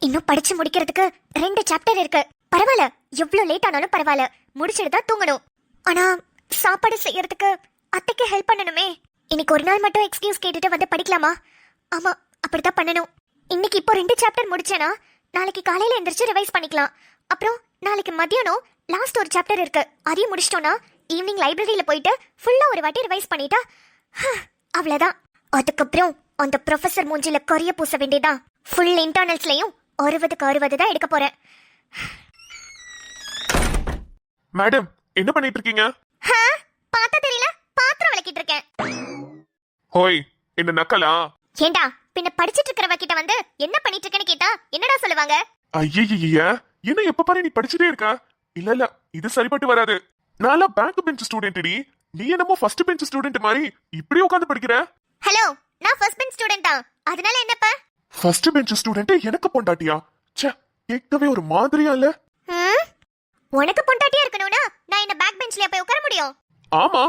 இன்னும் படிச்சு முடிக்கிறதுக்கு 2 சாப்டர் இருக்கு. பரவாயில்ல, எவ்வளவு லேட் ஆனாலும் பரவாயில்ல, முடிச்சிட்டு தான் தூங்கணும். ஆனா சாப்பாடு செய்யறதுக்கு அத்தைக்கு ஹெல்ப் பண்ணணுமே. இன்னைக்கு ஒரு நாள் மட்டும் எக்ஸ்கியூஸ் கேட்டுட்டு வந்து படிக்கலாமா? ஆமா, அப்படித்தான் பண்ணணும். இன்னைக்கு இப்போ 2 சாப்டர் முடிச்சேனா நாளைக்கு காலையில எந்திரிச்சு ரிவைஸ் பண்ணிக்கலாம். அப்புறம் நாளைக்கு மத்தியானம் லாஸ்ட் ஒரு சாப்டர் இருக்கு, அதையும் முடிச்சிட்டோம்னா ஈவினிங் லைப்ரரியில போயிட்டு ஃபுல்லா ஒரு வாட்டி ரிவைஸ் பண்ணிட்டா அவ்வளவுதான். அதுக்கப்புறம் அந்த ப்ரொஃபசர் மூஞ்சில கரிய பூச வேண்டியதான். ஃபுல் இன்டர்னல்ஸ்லயும் 60க்கு 60 தான் எடுக்க போறேன். மேடம், என்ன பண்ணிட்டு இருக்கீங்க? பார்த்தா தெரியல, பாத்திரம் விளக்கிட்டு இருக்கேன். ஹோய், என்ன நக்கலா? ஏண்டா, பின்ன படிச்சிட்டு இருக்கிறவ கிட்ட வந்து என்ன பண்ணிட்டு இருக்கேன்னு கேட்டா என்னடா சொல்லுவாங்க? ஐயய்ய, என்ன எப்ப பாரு நீ படிச்சுட்டே இருக்க? இல்ல இல்ல, இது சரிப்பட்டு வராது. நான்ல பேங்க் பெஞ்ச் ஸ்டூடெண்ட்டி, நீ என்னமோ ஃபர்ஸ்ட் பெஞ்ச் ஸ்டூடெண்ட் மாதிரி இப்படி உட்கார்ந்து படிக்கிற? ஹலோ, நான் ஃபர்ஸ்ட் பெஞ்ச் ஸ்டூடெண்ட் தான். அதனால என்னப்ப? ஃபர்ஸ்ட் பெஞ்ச் ஸ்டூடெண்ட் எனக்கு பொண்டாட்டியா? ச்சே, கேட்கவே ஒரு மாதிரியா இல்ல? உனக்கு பொண்டாட்டியா இருக்கணும்னா நான் என்ன பேக் பெஞ்ச்லயே போய் உட்கார முடியும்? ஆமா,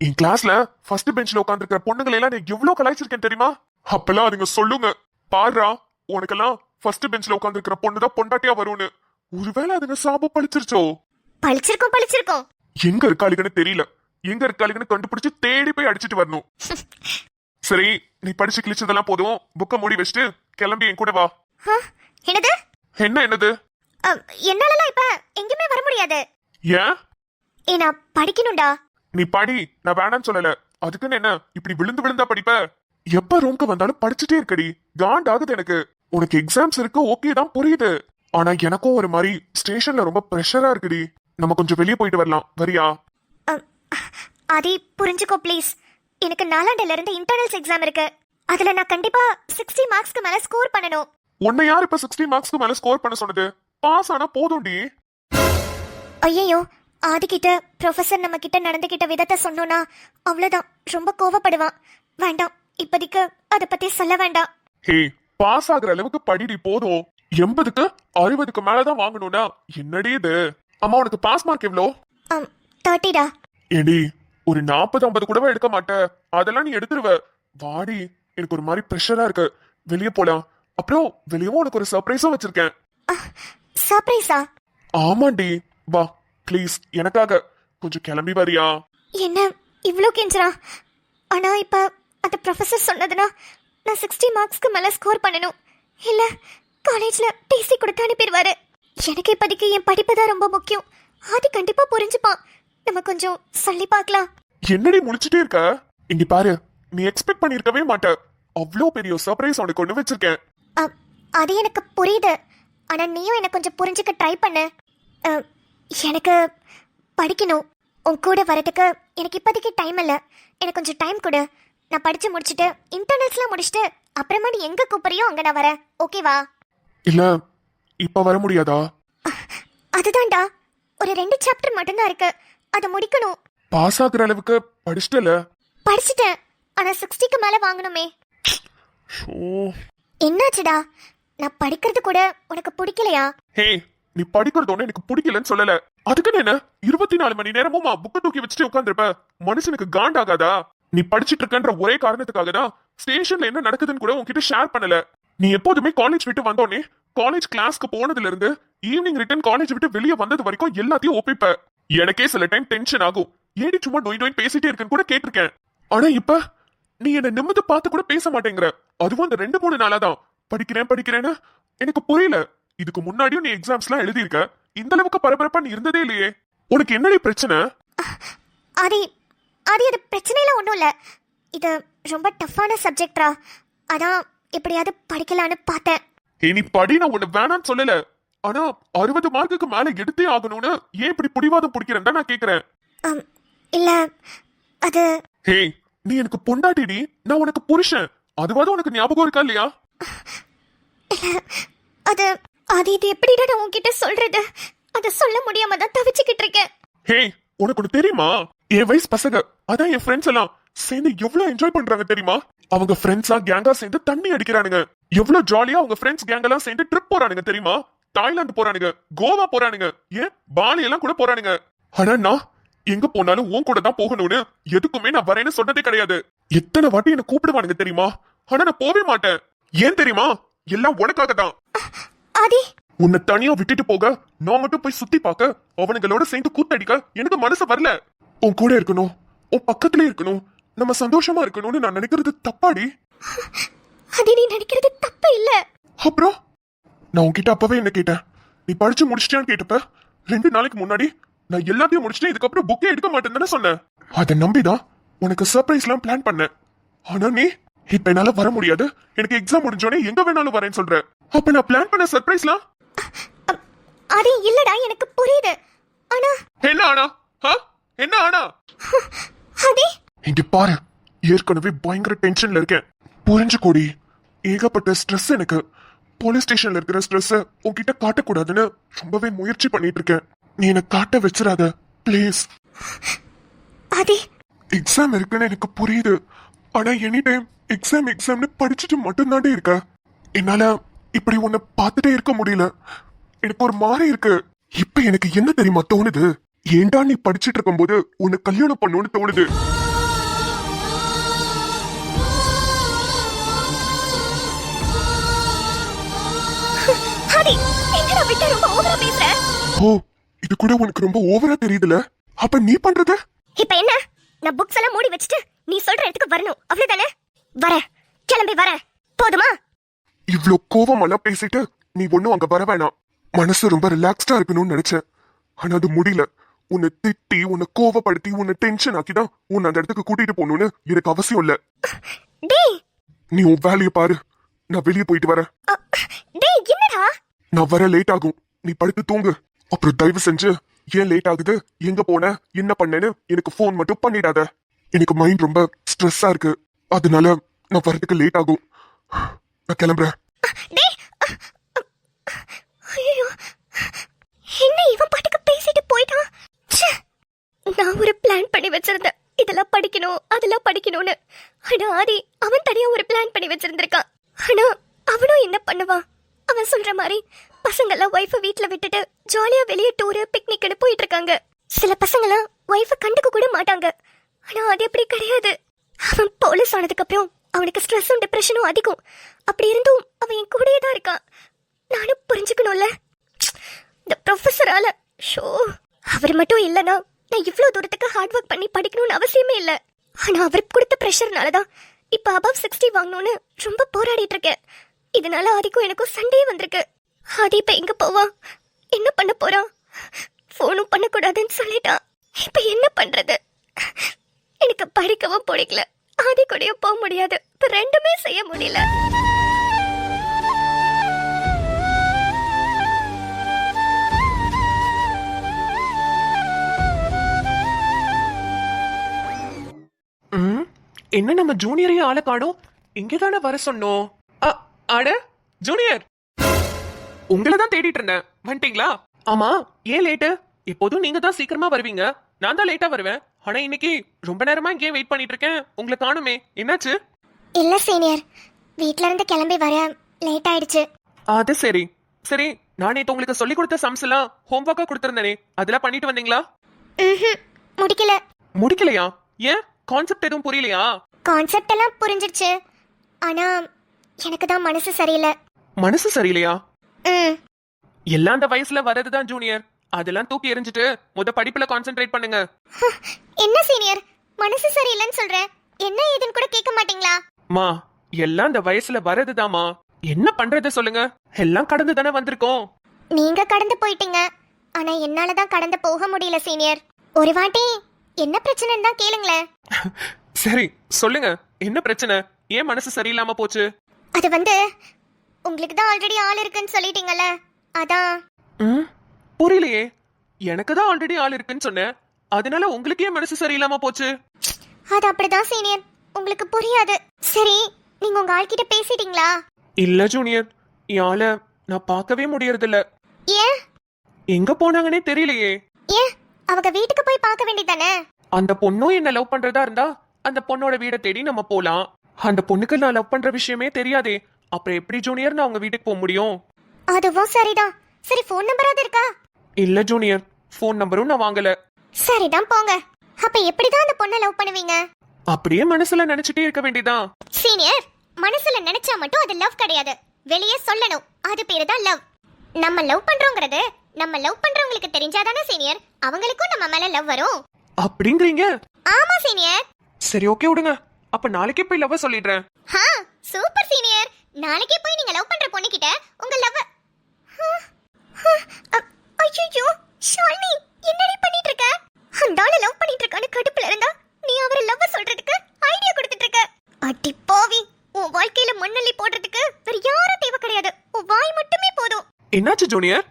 என் கிளாஸ்ல ஃபர்ஸ்ட் பெஞ்ச்ல உட்கார்ந்திருக்கிற பொண்ணுங்களை எல்லாம் நான் எவ்வளவு கலாய்ச்சிருக்கேன் தெரியுமா? அப்பெல்லாம் அதுங்க சொல்லுங்க, பாருடா உனக்கெல்லாம் ஃபர்ஸ்ட் பெஞ்ச்ல உட்கார்ந்திருக்கிற பொண்ணுதான் பொண்டாட்டியா வரும்னு. ஒருவேளை அதுங்க சாபம் பழிச்சிருச்சோ? பழிச்சிருக்கோம். எங்க இருக்காளுங்கன்னு தெரியல, எங்க இருக்காளுங்கன்னு கண்டுபிடிச்சு தேடி போய் அடிச்சிட்டு வரணும். சரி, நீ படிச்சு கிழிச்சதெல்லாம் போதும், புக்க மூடி வச்சுட்டு கிளம்பி என் கூட வா. என்னது? என்னது? என்னாலலாம் இப்ப எங்கேயுமே வர முடியாது. ஏன்? நான் படிக்கணும்டா. நீ படி, நான் வேணான்னு சொல்லல. அதுக்குன்னு என்ன இப்படி விழுந்து விழுந்தா படிப்ப? எப்ப ரூம்க்கு வந்தாலும் படிச்சுட்டே இருக்கடி, காண்டாகுது எனக்கு. உனக்கு எக்ஸாம்ஸ் இருக்கு, ஓகே தான், புரியுது. ஆனா எனக்கும் ஒரு மாதிரி ஸ்டேஷன்ல ரொம்ப பிரஷரா இருக்குடி. நம்ம கொஞ்சம் வெளியே போயிட்டு வரலாம், வரியா? ஆதி, புரிஞ்சுக்கோ ப்ளீஸ். எனக்கு 4ஆண்டுல இருந்து இன்டர்னல்ஸ் எக்ஸாம் இருக்கு. அதுல நான் கண்டிப்பா 60 மார்க்ஸ்க்கு மேல ஸ்கோர் பண்ணணும். உன்னை யார் இப்ப 60 மார்க்ஸ்க்கு மேல ஸ்கோர் பண்ண சொன்னது? பாஸ் ஆனா போதும்டி. ஐயோ, ஆதி கிட்ட ப்ரொஃபசர் நம்ம கிட்ட நடந்துகிட்ட விதத்தை சொன்னோம்னா அவ்வளவுதான், ரொம்ப கோவப்படுவான். வேண்டாம், இப்போதைக்கு அதை பத்தி சொல்ல வேண்டாம். ஹே, பாஸ் ஆகுற அளவுக்கு படிடி, போதும். 80க்கு 60க்கு மேலதான் வாங்கணும்னா என்னடி இது? அம்மா, உனக்கு பாஸ் மார்க் எவ்வளோ? 30டா. ஏடி, ஒரு 40-50 கூடவே எடுக்க மாட்ட, அதெல்லாம் நீ எடுத்துருவ. வாடி, எனக்கு ஒரு மாதிரி பிரஷரா இருக்கு, வெளியே போலாம். அப்புறம் வெளியவும் உனக்கு ஒரு சர்ப்ரைஸும் வச்சிருக்கேன். சர்ப்ரைஸா? ஆமாண்டி, வா ப்ளீஸ், எனக்காக கொஞ்சம் கிளம்பி வரியா? என்ன இவ்ளோ கெஞ்சறா? ஆனா இப்ப அந்த ப்ரொஃபசர் சொன்னதுனா நான் 60 மார்க்ஸ்க்கு மேல ஸ்கோர் பண்ணணும். இல்ல காலேஜ்ல டிசி கொடுத்து அனுப்பிடுவாரு. எனக்கு இப்போதைக்கு என் படிப்பு தான் ரொம்ப முக்கியம். அது கண்டிப்பா புரிஞ்சுப்பான். நம்ம கொஞ்சம் சொல்லி பார்க்கலாம். என்னடி முழிச்சிட்டே இருக்க? இங்க பாரு, நீ எக்ஸ்பெக்ட் பண்ணிருக்கவே மாட்ட, அவ்வளோ பெரிய சர்ப்ரைஸ் உனக்கு கொண்டு வச்சிருக்கேன். அது எனக்கு புரியுது. ஆனா நீயும் எனக்கு கொஞ்சம் புரிஞ்சுக்க ட்ரை பண்ணு. எனக்கு படிக்கணும். உன் கூட வரதுக்கு எனக்கு இப்போதைக்கு டைம் இல்லை. எனக்கு கொஞ்சம் டைம் கொடு. நான் படிச்சு முடிச்சுட்டு இன்டர்னல்ஸ்லாம் முடிச்சுட்டு அப்புறமா நீ எங்க கூப்பிடுறியோ அங்க நான் வரேன், ஓகேவா? இல்ல, இப்ப வர முடியாதா? அதுதான்டா, ஒரு 2 சாப்டர் மட்டும்தான் இருக்கு, அதை முடிக்கணும். பாஸ் ஆகுற அளவுக்கு படிச்சிட்டல? படிச்சுட்டேன், ஆனா 60க்கு மேல வாங்கணுமே. என்னாச்சுடா? நான் படிக்கிறது கூட உனக்கு பிடிக்கலையா? ஹே, நீ படிக்கிறது ஒண்ணு எனக்கு பிடிக்கலன்னு சொல்லல. அதுக்குன்னு என்ன 24 மணி நேரமுமா புக்க தூக்கி வச்சுட்டு உட்காந்துருப்ப? மனுஷனுக்கு காண்டாகாதா? நீ படிச்சிட்டு இருக்கன்ற ஒரே காரணத்துக்காக தான் ஸ்டேஷன்ல என்ன நடக்குதுன்னு கூட உன்கிட்ட ஷேர் பண்ணல. நீ எப்போதுமே காலேஜ் விட்டு வந்தோடனே, காலேஜ் கிளாஸ்க்கு போனதுல இருந்து ஈவினிங் ரிட்டர்ன் காலேஜ் விட்டு வெளியே வந்தது வரைக்கும் எல்லாத்தையும் ஒப்பிப்ப. எனக்கே சில டைம் டென்ஷன் ஆகும். ஏடி சும்மா நோய் பேசிட்டே இருக்குன்னு கூட கேட்டிருக்கேன். ஆனா இப்ப நீ என்ன நிமிந்து பார்த்து கூட பேச மாட்டேங்கிற. அதுவும் அந்த 2-3 நாளாதான் படிக்கிறேன்னு எனக்கு புரியல. இதுக்கு முன்னாடியும் நீ எக்ஸாம்ஸ்லாம் எழுதியிருக்க, இந்த அளவுக்கு பரபரப்பா நீ இருந்ததே இல்லையே. உனக்கு என்னடி பிரச்சனை? அது பிரச்சனையில ஒன்றும் இல்லை. இது ரொம்ப டஃப்பான சப்ஜெக்ட்ரா, அதான் எப்படியாவது படிக்கலான்னு பார்த்தேன். நீ படி, நான் உன்னை வேணான்னு சொல்லல. ஆனா 60 மார்க்குக்கு மேல எடுத்தே ஆகணும்னு ஏன் இப்படி பிடிவாதம் பிடிக்கிறேன் நான் கேக்குறேன். இல்ல, அது ஹே, நீ எனக்கு பொண்டாட்டிடி, நான் உனக்கு புருஷன். அதுவாது உனக்கு ஞாபகம் இருக்கா இல்லையா? அது இது எப்படிடா நான் உன்கிட்ட சொல்றது? அதை சொல்ல முடியாம தான் தவிச்சுக்கிட்டு இருக்கேன். ஹே, உனக்கு ஒண்ணு தெரியுமா? என் வயசு பசங்க, அதான் என் ஃப்ரெண்ட்ஸ் எல்லாம் சேர்ந்து எவ்வளவு என்ஜாய் பண்றாங்க தெரியுமா? அவங்க ஃப்ரெண்ட்ஸா கேங்கா சேர்ந்து தண்ணி அடிக்கிறானுங்க. எவ்வளவு ஜாலியா அவங்க ஃப்ரெண்ட்ஸ் கேங் எல்லாம் சேர்ந்து ட்ரிப் போறானுங்க தெரியுமா? தாய்லாந்து போறானுங்க, கோவா போறானுங்க, ஏன் பாலி எல்லாம் கூட போறானுங்க. ஆனா நான் எங்க போனாலும் உன் கூட தான் போகணும்னு எதுக்குமே நான் வரேன்னு சொன்னதே கிடையாது. எத்தனை வாட்டி என்ன கூப்பிடுவானுங்க தெரியுமா? ஆனா நான் போவே மாட்டேன். ஏன் தெரியுமா? எல்லாம் உனக்காக தான். ஆதி உன்னை தனியா விட்டுட்டு போக நான் மட்டும் போய் சுத்தி பார்க்க அவனுங்களோட சேர்ந்து கூத்தடிக்க எனக்கு மனசு வரல. உன் கூட இருக்கணும், உன் பக்கத்துல இருக்கணும், நம்ம சந்தோஷமா இருக்கணும்னு நான் நினைக்கிறது தப்பாடி. அது நீ நினைக்கிறது தப்பு இல்ல. அப்புறம் நான் உன்கிட்ட அப்பவே என்ன கேட்டேன், நீ படிச்சு முடிச்சிட்டியான்னு கேட்டப்ப 2 நாளைக்கு முன்னாடி நான் எல்லாத்தையும் முடிச்சிட்டேன், இதுக்கப்புறம் புக்கே எடுக்க மாட்டேன்னு தானே சொன்னேன். அதை நம்பிதான் உனக்கு சர்ப்ரைஸ்லாம் பிளான் பண்ணேன். ஆனா நீ இப்ப என்னால வர முடியாது, எனக்கு எக்ஸாம் முடிஞ்சோடனே எங்க வேணாலும் வரேன்னு சொல்ற. அப்ப நான் பிளான் பண்ண சர்ப்ரைஸ்லாம் அது இல்லடா, எனக்கு புரியுது. ஆனா என்ன ஆனா? என்ன ஆனா? ஆதி இங்க பாரு, ஏற்கனவே பயங்கர டென்ஷன்ல இருக்கேன், புரிஞ்சுக்கோடி. ஏகப்பட்ட ஸ்ட்ரெஸ் எனக்கு. போலீஸ் ஸ்டேஷன்ல இருக்கிற ஸ்ட்ரெஸ் உன்கிட்ட காட்டக்கூடாதுன்னு ரொம்பவே முயற்சி பண்ணிட்டு இருக்கேன். நீ என்ன காட்ட வச்சிடாத ப்ளீஸ். ஆதி எக்ஸாம் இருக்குன்னு எனக்கு புரியுது, ஆனா எனி டைம் எக்ஸாம்னு படிச்சுட்டு மட்டும்தாண்டே இருக்க. என்னால இப்படி உன்னை பார்த்துட்டே இருக்க முடியல, எனக்கு ஒரு மாதிரி இருக்கு. இப்ப எனக்கு என்ன தெரியுமா தோணுது, ஏண்டா நீ படிச்சுட்டு இருக்கும்போது உன்னை கல்யாணம் பண்ணணும்னு தோணுது. ஆதி என்னடா விட்டு ரொம்ப ஓவரா பேசுற? ஓ, இது கூட உனக்கு ரொம்ப ஓவரா தெரியுதுல. அப்ப நீ பண்றது இப்ப என்ன? நான் புக்ஸ் எல்லாம் மூடி வச்சுட்டு நீ சொல்ற இடத்துக்கு வரணும், அவ்வளவுதானே? வர, கிளம்பி வர, போதுமா? இவ்ளோ கோவமெல்லாம் பேசிட்டு நீ ஒன்னும் அங்க வர வேணாம். மனசு ரொம்ப ரிலாக்ஸ்டா இருக்கணும்னு நினைச்சேன், ஆனா அது முடியல. உன்னை திட்டி, உன்னை கோவப்படுத்தி, உன்னை டென்ஷன் ஆக்கிதான் உன்னை அந்த இடத்துக்கு கூட்டிட்டு போகணும்னு எனக்கு அவசியம் இல்ல. டேய் நீ உன் வேலையை பாரு, நான் வெளியே போயிட்டு வரேன். டேய் என்னடா? நான் வர லேட் ஆகும், நீ படுத்து தூங்கு. அப்புறம் தயவு செஞ்சு ஏன் லேட் ஆகுது, எங்க போன, என்ன பண்ணேன்னு எனக்கு ஃபோன் மட்டும் பண்ணிடாத. எனக்கு மைண்ட் ரொம்ப ஸ்ட்ரெஸ்ஸா இருக்கு, அதனால நான் வரதுக்கு லேட் ஆகும். நான் கிளம்புறேன். டேய் ஐயோ, என்ன இவன் பாட்டுக்கு பேசிட்டு போயிட்டான். ச்சே, நான் ஒரு பிளான் பண்ணி வச்சிருந்தேன், இதெல்லாம் படிக்கணும் அதெல்லாம் படிக்கணும்னு. ஆனா ஆதி அவன் தனியா ஒரு பிளான் பண்ணி வச்சிருந்திருக்கான். ஆனா அவனும் என்ன பண்ணுவான்? அவன் சொல்ற மாதிரி பசங்கெல்லாம் ஒய்ஃபை வீட்டுல விட்டுட்டு ஜாலியா வெளியே டூரு பிக்னிக்னு போயிட்டு இருக்காங்க. சில பசங்கெல்லாம் ஒய்ஃபை கண்டுக்க கூட மாட்டாங்க. ஆனா அது எப்படி கிடையாது. அவன் போலீஸ் ஆனதுக்கு அப்புறம் அவனுக்கு ஸ்ட்ரெஸ்ஸும் டிப்ரெஷனும் அதிகம். அப்படி இருந்தும் அவன் என் கூடயே தான் இருக்கான். நானும் புரிஞ்சுக்கணும்ல. இந்த ப்ரொஃபஸரால ஷோ அவர் மட்டும் இல்லைன்னா நான் இவ்வளவு தூரத்துக்கு ஹார்ட் ஒர்க் பண்ணி படிக்கணும்னு அவசியமே இல்லை. ஆனா அவர் கொடுத்த ப்ரெஷர்னாலதான் இப்ப அபவ் 60 வாங்கணும்னு ரொம்ப போராடிட்டு இருக்கேன். இதனால ஆதிக்கும் எனக்கும் சண்டையே வந்திருக்கு. ஆதி இப்ப எங்க போவான், என்ன பண்ண போறான்? போனும் பண்ணக்கூடாதுன்னு சொல்லிட்டான். இப்ப என்ன பண்றது? எனக்கு படிக்கவும் பிடிக்கல, ஆதி கூடயும் போக முடியாது, இப்ப ரெண்டுமே செய்ய முடியல. என்ன நம்ம ஜூனியரையும் ஆளை காணோம், இங்கதானே வர சொன்னோம். அட ஜூனியர், உங்களை தான் தேடிட்டு இருந்தேன், வந்துட்டீங்களா? ஆமா, ஏன் லேட்டு? எப்போதும் நீங்க தான் சீக்கிரமா வருவீங்க, நான் தான் லேட்டா வருவேன். ஆனா இன்னைக்கு ரொம்ப நேரமா இங்கே வெயிட் பண்ணிட்டு இருக்கேன், உங்களை காணுமே, என்னாச்சு? இல்ல சீனியர், வீட்ல இருந்து கிளம்பி வர லேட் ஆயிடுச்சு. அது சரி சரி, நான் நேத்து உங்களுக்கு சொல்லி கொடுத்த சம்ஸ் எல்லாம் ஹோம்ஒர்க்கா கொடுத்திருந்தேனே, அதெல்லாம் பண்ணிட்டு வந்தீங்களா? முடிக்கல. முடிக்கலையா? ஏன், கான்செப்ட் எதுவும் புரியலையா? கான்செப்ட் எல்லாம் புரிஞ்சிருச்சு, ஆனா எனக்கு தான் மனசு சரியில்லை. மனசு சரியில்லையா? ம் எல்லாம் அந்த வயசுல வரதுதான் ஜூனியர், அதெல்லாம் தூக்கி எறிஞ்சிட்டு படிப்புல கான்சென்ட்ரேட் பண்ணுங்க. என்ன சீனியர், மனசு சரியில்லைன்னு சொல்றேன், என்ன ஏதுன்னு கூட கேட்க மாட்டீங்களா? மா, எல்லாம் அந்த வயசுல வரதுதாமா, என்ன பண்றது சொல்லுங்க, எல்லாம் கடந்து தானே வந்திருக்கோம். நீங்க கடந்து போயிட்டீங்க, ஆனா என்னால தான் கடந்து போக முடியல சீனியர். ஒரு வாட்டி என்ன பிரச்சனைன்னு தான் கேளுங்களேன். சரி சொல்லுங்க, என்ன பிரச்சனை, ஏன் மனசு சரியில்லாம போச்சு? அது வந்து உங்களுக்கு தான் ஆல்ரெடி ஆள் இருக்குன்னு சொல்லிட்டீங்கல்ல, அதான். புரியலையே, எனக்கு தான் ஆல்ரெடி ஆள் இருக்குன்னு சொன்னேன், அதனால உங்களுக்கு ஏன் மனசு சரியில்லாம போச்சு? அது அப்படிதான் சீனியர், உங்களுக்கு புரியாது. சரி, நீங்க உங்க ஆள்கிட்ட பேசிட்டீங்களா? இல்ல ஜூனியர், என் ஆளை நான் பார்க்கவே முடியறது இல்ல. ஏன்? எங்க போனாங்கன்னே தெரியலையே. ஏன், அவங்க வீட்டுக்கு போய் பார்க்க வேண்டியதானே? அந்த பொண்ணும் என்ன லவ் பண்றதா இருந்தா அந்த பொண்ணோட வீடை தேடி நம்ம போலாம். அந்த பொண்ணுக்கு நான் லவ் பண்ற விஷயமே தெரியாதே, அப்புறம் எப்படி ஜூனியர் நான் அவங்க வீட்டுக்கு போக முடியும்? அதுவும் சரிதான். சரி, ஃபோன் நம்பராவது இருக்கா? இல்ல ஜூனியர், ஃபோன் நம்பரும் நான் வாங்கல. சரிதான் போங்க. அப்ப எப்படிதான் அந்த பொண்ணை லவ் பண்ணுவீங்க? அப்படியே மனசுல நினைச்சிட்டே இருக்க வேண்டியதான். சீனியர், மனசுல நினைச்சா மட்டும் அது லவ் கிடையாது, வெளியே சொல்லணும், அது பேரு தான் லவ். நம்ம லவ் பண்றோங்கிறது நம்ம லவ் பண்றவங்களுக்கு தெரிஞ்சாதானே சீனியர் அவங்களுக்கும் நம்ம மேல லவ் வரும். அப்படிங்கிறீங்க? ஆமா சீனியர். சரி ஓகே விடுங்க, அப்ப நாளைக்கே போய் லவ் சொல்லிடுறேன். ஹா சூப்பர் சீனியர். நாளைக்கே போய் நீங்க லவ் பண்ற பொண்ணு கிட்ட உங்க லவ். ஐயோ ஷாலினி என்னடி பண்ணிட்டு இருக்க? அந்த ஆளு லவ் பண்ணிட்டு இருக்கான்னு கடுப்புல இருந்தா நீ அவரை லவ் சொல்றதுக்கு ஐடியா கொடுத்துட்டு இருக்க. அடி பாவி, உன் வாழ்க்கையில மண்ணள்ளி போடுறதுக்கு வேற யாரும் தேவை கிடையாது. உன் வாய் மட்டுமே போதும். என்னாச்சு ஜூனியர்?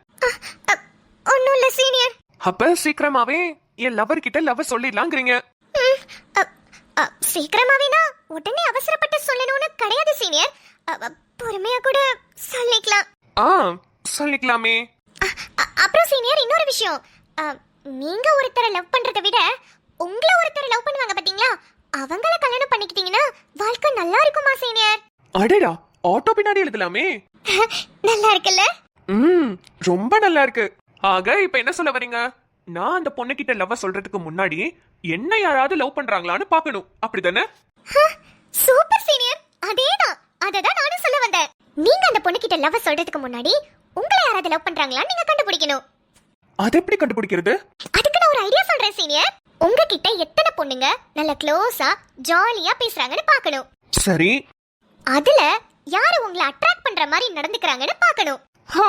ஒன்னும் இல்ல சீனியர். அப்ப சீக்கிரமாவே என் லவர் கிட்ட லவ் சொல்லிடலாங்கிறீங்க? சீக்கிரமாவேனா உடனே அவசரப்பட்டு சொல்லணும்னு கிடையாது சீனியர். பொறுமையா கூட சொல்லிக்கலாம். சொல்லிக்கலாமே. அப்புறம் சீனியர் இன்னொரு விஷயம், நீங்க ஒருத்தரை லவ் பண்றதை விட உங்களை ஒருத்தர் லவ் பண்ணுவாங்க பாத்தீங்களா, அவங்கள கல்யாணம் பண்ணிக்கிட்டீங்கன்னா வாழ்க்கை நல்லா இருக்குமா சீனியர்? அடடா, ஆட்டோ பின்னாடி எழுதலாமே. நல்லா இருக்குல்ல? ரொம்ப நல்லா இருக்கு. ஆக இப்ப என்ன சொல்ல வரீங்க? நான் அந்த பொண்ணு கிட்ட லவ் சொல்றதுக்கு முன்னாடி என்ன யாராவது லவ் பண்றாங்களான்னு பாக்கணும், அப்படிதானே? சூப்பர் சீனியர், அதேதான். அததான் நானும் சொல்ல வந்தேன். நீங்க அந்த பொண்ணு கிட்ட லவ் சொல்றதுக்கு முன்னாடி உங்களை யாராவது லவ் பண்றாங்களான்னு நீங்க கண்டுபிடிக்கணும். அது எப்படி கண்டுபிடிக்கிறது? அதுக்கு நான் ஒரு ஐடியா சொல்றேன் சீனியர். உங்ககிட்ட எத்தனை பொண்ணுங்க நல்ல க்ளோஸா ஜாலியா பேசுறாங்கன்னு பார்க்கணும். சரி. அதுல யாரு உங்களை அட்ராக்ட் பண்ற மாதிரி நடந்துக்கறாங்கன்னு பார்க்கணும். ஹா.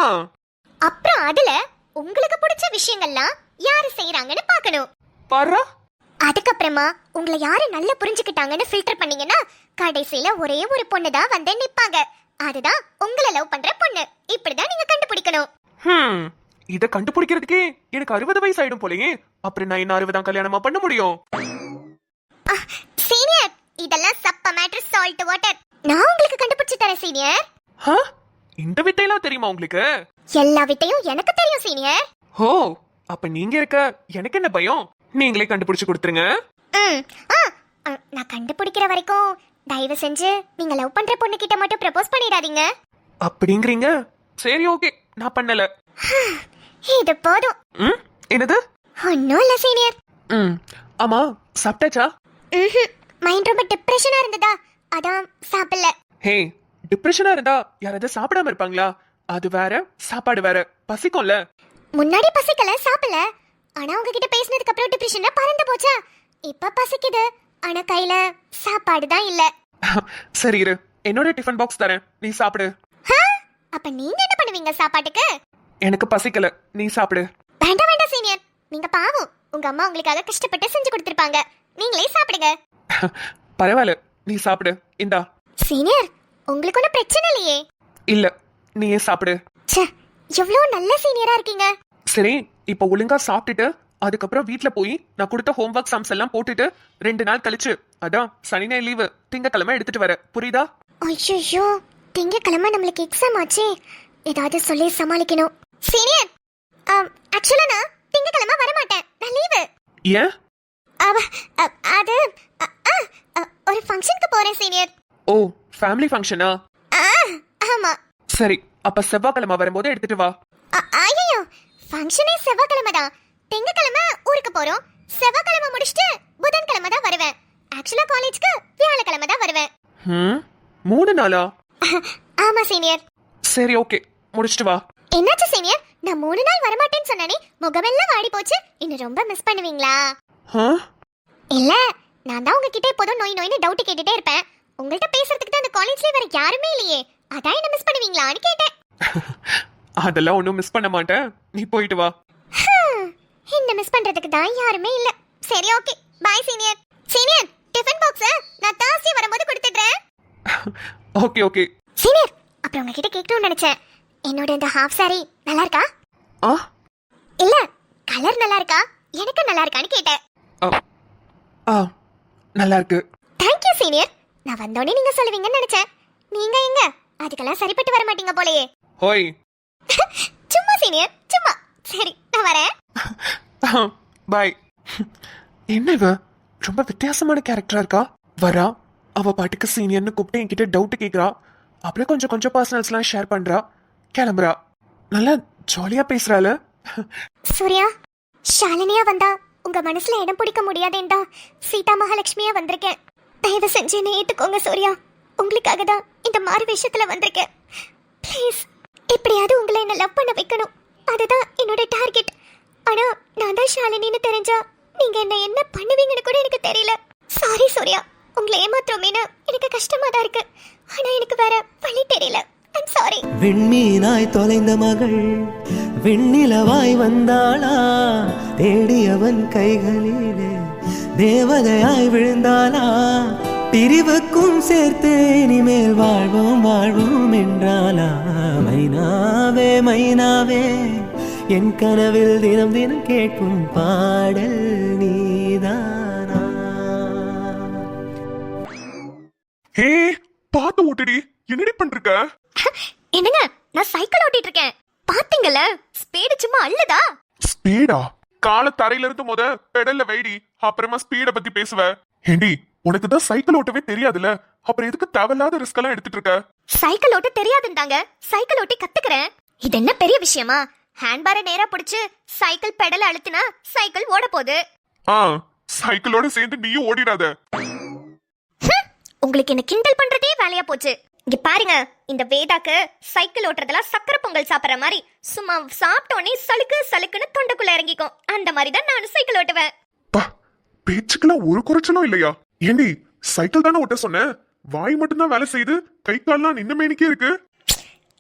அப்புறம் அதுல உங்களுக்கு பிடிச்ச விஷயங்கள்லாம் யாரு செய்யறாங்கன்னு பார்க்கணும். பாரா. அதுக்கப்புறமா உங்களை யாரு நல்லா புரிஞ்சுக்கிட்டாங்கன்னு ஃபில்டர் பண்ணீங்கன்னா கடைசியில ஒரே ஒரு பொண்ணு தான் வந்து நிப்பாங்க. அதுதான் உங்களை லவ் பண்ற பொண்ணு. இப்படிதான் நீங்க கண்டுபிடிக்கணும். இத கண்டுபிடிக்கிறதுக்கே எனக்கு 60 வயசு ஆயிடும் போலயே. அப்புறம் நான் என்ன 60 கல்யாணமா பண்ண முடியும்? சீனியர், இதெல்லாம் சப்ப மேட்டர் சால்ட் வாட்டர். நான் உங்களுக்கு கண்டுபிடிச்சு தரேன் சீனியர். இந்த வித்தையெல்லாம் தெரியுமா உங்களுக்கு? எல்லா வித்தையும் எனக்கு தெரியும் சீனியர். ஓ, அப்ப நீங்க இருக்க எனக்கு என்ன பயம்? நீங்களே கண்டுபிடிச்சு கொடுத்துருங்க. நான் கண்டுபிடிக்கிற வரைக்கும் தயவு செஞ்சு நீங்க லவ் பண்ற பொண்ணு கிட்ட மட்டும் ப்ரப்போஸ் பண்ணிடாதீங்க. அப்படிங்கிறீங்க? சரி ஓகே, நான் பண்ணல. இது போதும். என்னது? ஒன்னும் இல்ல சீனியர். ஆமா, சாப்பிட்டாச்சா? மைண்ட் ரொம்ப டிப்ரெஷனா இருந்ததா, அதான் சாப்பிடல. ஹே, டிப்ரெஷனா இருந்தா யாராவது சாப்பிடாம இருப்பாங்களா? அது வேற, சாப்பாடு வேற. பசிக்கும்ல. முன்னாடி பசிக்கல, சாப்பிடல. ஆனா உங்ககிட்ட பேசினதுக்கு அப்புறம் டிப்ரெஷன்ல பறந்து போச்சா. இப்ப பசிக்குது, ஆனா கையில சாப்பாடு தான் இல்ல. சரி இரு, என்னோட டிஃபன் பாக்ஸ் தரேன், நீ சாப்பிடு. அப்ப நீங்க என்ன பண்ணுவீங்க சாப்பாட்டுக்கு? எனக்கு பசிக்கல, நீ சாப்பிடு. வேண்டாம் வேண்டாம் சீனியர், நீங்க பாவம். உங்க அம்மா உங்களுக்காக கஷ்டப்பட்டு செஞ்சு கொடுத்திருப்பாங்க. நீங்களே சாப்பிடுங்க. பரவாயில்ல, நீ சாப்பிடு. இந்தா. சீனியர், உங்களுக்கு ஒன்றும் பிரச்சனை இல்லையே? இல்ல, நீயே சாப்பிடு. ச்சே, எவ்வளவு நல்ல சீனியரா இருக்கீங்க. சரி, இப்போ ஒழுங்கா சாப்பிட்டுட்டு அதுக்கப்புறம் வீட்ல போய் நான் கொடுத்த ஹோம்வொர்க் சம்ஸ் எல்லாம் போட்டுட்டு 2 நாள் கழிச்சு, அதான் சனி ஞாயிறு லீவு, திங்கக்கிழமை எடுத்துட்டு வர. புரியுதா? ஐயோ, திங்கக்கிழமை நம்மளுக்கு எக்ஸாம் ஆச்சே. ஏதாவது சொல்லி சமாளிக்கணும். சீனியர், ஆக்சுவலா நான் திங்கக்கிழமை வர மாட்டேன், நான் லீவு. ஏன்? அது ஒரு ஃபங்க்ஷனுக்கு போறேன் சீனியர். ஓ, ஃபேமிலி ஃபங்க்ஷனா? ஆமா. சரி, அப்ப செவ்வாய்க்கிழமை வரும்போது எடுத்துட்டு வா. ஐயோ, ஃபங்க்ஷனே செவ்வாய்க்கிழமை தான். திங்கக்கிழமை ஊருக்கு போறோம். செவ்வாய்க்கிழமை முடிச்சிட்டு புதன்கிழமை தான் வருவேன். ஆக்சுவலா காலேஜ்க்கு வியாழக்கிழமை தான் வருவேன். 3 நாளா? ஆமா சீனியர். சரி ஓகே, முடிச்சிட்டு வா. என்னாச்சு சீனியர்? நான் 3 நாள் வர மாட்டேன்னு சொன்னானே, முகமெல்லாம் வாடி போச்சு. இன்னும் ரொம்ப மிஸ் பண்ணுவீங்களா? இல்ல, நான் தான் உங்ககிட்ட எப்போதும் நோய் நோய்னு டவுட் கேட்டுட்டே இருப்பேன். உங்கள்கிட்ட பேசுறதுக்கு தான் அந்த காலேஜ்ல வேற யாருமே இல்லையே, அதான் என்ன மிஸ் பண்ணுவீங்களான்னு கேட்டேன். அதெல்லாம் ஒன்றும் மிஸ் பண்ண மாட்டேன், நீ போயிட்டு வா. என்ன மிஸ் பண்றதுக்கு தான் யாருமே இல்ல. சரி okay, bye senior. Senior, tiffin box நான் தாசி வரும்போது கொடுத்துடுறேன். Okay okay. சீனியர், அப்புறம் உங்ககிட்ட கேட்கணும்னு நினைச்சேன். என்னோட இந்த ஹாஃப் சாரி நல்லா இருக்கா? இல்ல, கலர் நல்லா இருக்கா, எனக்கு நல்லா இருக்கான்னு கேட்டேன். நல்லா இருக்கு. Thank you senior. நான் வந்தோடனே நீங்க சொல்லுவீங்கன்னு நினைச்சேன். நீங்க எங்க அதுக்கெல்லாம் சரிப்பட்டு வர மாட்டீங்க போலயே. ஹோய். சும்மா சீனியர், சும்மா. சரி, நான் வரேன். பை. என்ன இவ ரொம்ப வித்தியாசமான கேரக்டரா இருக்கா? வரா, அவ பாட்டுக்கு சீனியர்னு கூப்பிட்டு என்கிட்ட டவுட் கேக்குறா, அப்புறம் கொஞ்சம் கொஞ்சம் பர்சனல்ஸ்லாம் ஷேர் பண்றா, கிளம்புறா. நல்லா ஜாலியா பேசுறாள. சூர்யா, ஷாலினியா வந்தா உங்க மனசுல இடம் பிடிக்க முடியாதேண்டா சீதா மகாலட்சுமியா வந்திருக்கேன். தயவு செஞ்சு என்ன ஏத்துக்கோங்க சூர்யா. உங்களுக்காக தான் இந்த மாறு விஷயத்துல வந்திருக்கேன். ப்ளீஸ் எப்படியாவது உங்களை என்ன லவ் பண்ண வைக்கணும், அதுதான் என்னோட டார்கெட். ஆனா நான் தான் ஷாலினின்னு தெரிஞ்சா நீங்க என்ன பண்ணுவீங்கன்னு கூட எனக்கு தெரியல. சாரி சூர்யா, உங்களை ஏமாத்துறோமேனு எனக்கு கஷ்டமா தான் இருக்கு. ஆனா எனக்கு வேற வழி தெரியல. I'm sorry. விண்மீனாய் தொலைந்த மகள் விண்ணிலவாய் வந்தாளா, தேடியவன் கைகளிலே தேவதையாய் விழுந்தாளா, பிரிவுக்கும் சேர்த்து இனிமேல் வாழ்வோம் வாழ்வோம் என்றாளா. மைனாவே மைனாவே என் கனவில் தினம் தினம் கேட்கும் பாடல் நீதானா. ஹே, பாத்து ஓட்டுடி, என்னடி பண்றிருக்க? என்னங்க, நான் சைக்கிள் ஓட்டிட்டு இருக்கேன். பாத்தீங்கல்ல, ஸ்பீடு சும்மா அள்ளுதா. ஸ்பீடா? கால தரையில இருந்து முத பெடல்ல வைடி, அப்புறமா ஸ்பீட பத்தி பேசுவ. ஏண்டி, உனக்கு தான் சைக்கிள் ஓட்டவே தெரியாதுல, அப்புறம் எதுக்கு தேவையில்லாத ரிஸ்க் எல்லாம் எடுத்துட்டு இருக்க? சைக்கிள் ஓட்ட தெரியாதுன்றாங்க, சைக்கிள் ஓட்டி கத்துக்கிறேன். இது என்ன பெரிய விஷயமா? ஹேண்ட்பாரை நேரா பிடிச்சு சைக்கிள் பெடல் அழுத்தினா சைக்கிள் ஓட போகுது. சைக்கிளோட சேர்ந்து நீயும் ஓடிடாத. உங்களுக்கு என்ன கிண்டல் பண்றதே வேலையா போச்சு. இங்க பாருங்க, இந்த வேதாக்கு சைக்கிள் ஓட்டுறதெல்லாம் சக்கரை பொங்கல் சாப்பிடுற மாதிரி சும்மா சாப்பிட்டோன்னே சலுக்கு சலுக்குன்னு தொண்டைக்குள்ள இறங்கிக்கும். அந்த மாதிரி தான் நானும் சைக்கிள் ஓட்டுவேன். பேச்சுக்கெல்லாம் ஒரு குறைச்சலும் இல்லையா? ஏண்டி, சைக்கிள் தானே ஓட்ட சொன்ன, வாய் மட்டும்தான் வேலை செய்து, கை கால்லாம் நின்ன மேனிக்கே இருக்கு.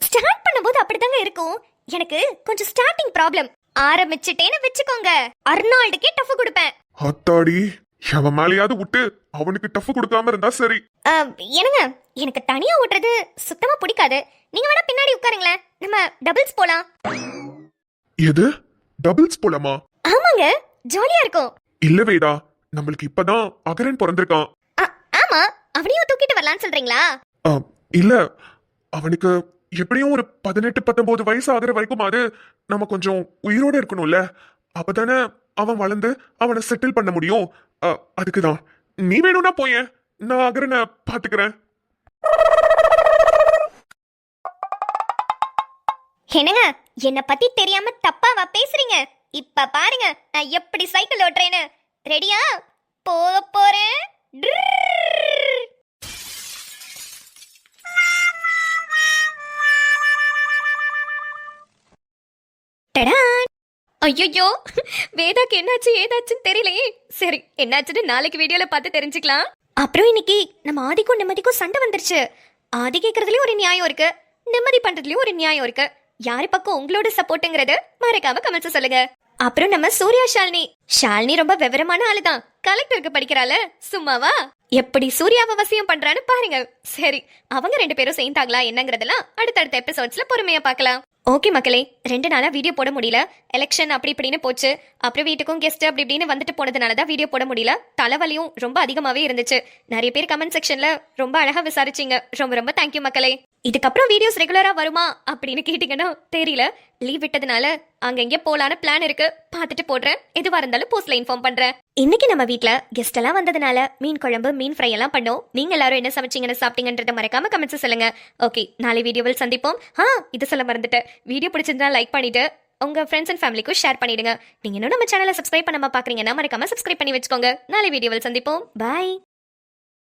ஸ்டார்ட் பண்ணும்போது அப்படிதாங்க இருக்கும். எனக்கு கொஞ்சம் ஸ்டார்டிங் ப்ராப்ளம். ஆரம்பிச்சுட்டேன்னு வெச்சுக்கோங்க, அர்னால்டுக்கே டஃப் கொடுப்பேன். அத்தாடி, அவன் மேலையாவது விட்டு அவனுக்கு டஃப் கொடுக்காம இருந்தா சரி. என்னங்க, எனக்கு தனியா ஓட்டுறது சுத்தமா பிடிக்காது. நீங்க வேணா பின்னாடி உட்காருங்களேன், நம்ம டபுள்ஸ் போலாம். எது, டபுள்ஸ் போலாமா? ஆமாங்க, ஜாலியா இருக்கும். இல்ல வேதா, நம்மளுக்கு இப்பதான் அகரன் பிறந்திருக்கான். ஆமா, அவனையும் தூக்கிட்டு வரலான்னு சொல்றீங்களா? இல்ல, அவனுக்கு எப்படியும் ஒரு 18-19 வயசு ஆகுற வரைக்கும் அது நம்ம கொஞ்சம் உயிரோட இருக்கணும்ல. அப்பதானே அவன் வளர்ந்து அவனை செட்டில் பண்ண முடியும். அதுக்குதான். நீ வேணும்னா போயேன், நான் அகரனை பாத்துக்கிறேன். என்னங்க, என்ன பத்தி தெரியாம தப்பாவா பேசுறீங்க? இப்ப பாருங்க நான் எப்படி சைக்கிள் ஓட்டுறேன்னு. ரெடியா? போக போறேன். ஐயோ, வேதாக்கு என்னாச்சு ஏதாச்சுன்னு தெரியலையே. சரி, என்னாச்சுன்னு நாளைக்கு வீடியோல பார்த்து தெரிஞ்சுக்கலாம். அப்புறம் இன்னைக்கு நம்ம ஆதிக்கும் நிம்மதிக்கும் சண்டை வந்துருச்சு. ஆதி கேட்கறதுலயும் ஒரு நியாயம் இருக்கு, நிம்மதி பண்றதுலயும் ஒரு நியாயம் இருக்கு. யாரு பக்கம் உங்களோட சப்போர்ட்ங்கிறது மறக்காம கமெண்ட்ஸ் சொல்லுங்க. அப்புறம் நம்ம சூர்யா ஷாலினி ரொம்ப விவரமான ஆளுதான், கலெக்டருக்கு படிக்கிறாள, சும்மாவா? எப்படி சூர்யாவை வசியம் பண்றான்னு பாருங்க. சரி, அவங்க 2 பேரும் சேர்ந்தாங்களா என்னங்கறதெல்லாம் அடுத்தடுத்த எபிசோட்ஸ்ல பொறுமையா பார்க்கலாம். ஓகே மக்களே, 2 நாளா வீடியோ போட முடியல. எலெக்ஷன் அப்படி இப்படின்னு போச்சு. அப்புறம் வீட்டுக்கும் கெஸ்ட் அப்படி இப்படின்னு வந்துட்டு போனதுனால தான் வீடியோ போட முடியல. தலைவலியும் ரொம்ப அதிகமாவே இருந்துச்சு. நிறைய பேர் கமெண்ட் செக்ஷன்ல ரொம்ப அழகா விசாரிச்சீங்க. ரொம்ப ரொம்ப தேங்க்யூ மக்களே. இதுக்கப்புறம் வீடியோஸ் ரெகுலரா வருமா அப்படின்னு கேட்டீங்கன்னா தெரியல. லீவ் விட்டதுனால அங்க இங்க போலான பிளான் இருக்கு, பார்த்துட்டு போடுறேன். எதுவா இருந்தாலும் போஸ்ட்ல இன்ஃபார்ம் பண்றேன். இன்னைக்கு நம்ம வீட்ல கெஸ்ட் எல்லாம் வந்ததுனால மீன் குழம்பு மீன் ஃப்ரை எல்லாம் பண்ணோம். நீங்க எல்லாரும் என்ன சமைச்சீங்கன்னு சாப்பிட்டீங்கன்றத மறக்காம கமெண்ட்ஸ் சொல்லுங்க. ஓகே, நாளை வீடியோவில் சந்திப்போம். இது சொல்ல மறந்துட்டேன், வீடியோ பிடிச்சிருந்தா லைக் பண்ணிட்டு உங்க ஃப்ரெண்ட்ஸ் அண்ட் ஃபேமிலிக்கும் ஷேர் பண்ணிடுங்க. நீங்க இன்னும் நம்ம சேனலை சப்ஸ்கிரைப் பண்ணாம பாக்குறீங்கன்னா மறக்காம சப்ஸ்கிரைப் பண்ணி வச்சுக்கோங்க. நாளை வீடியோவில் சந்திப்போம். பாய்.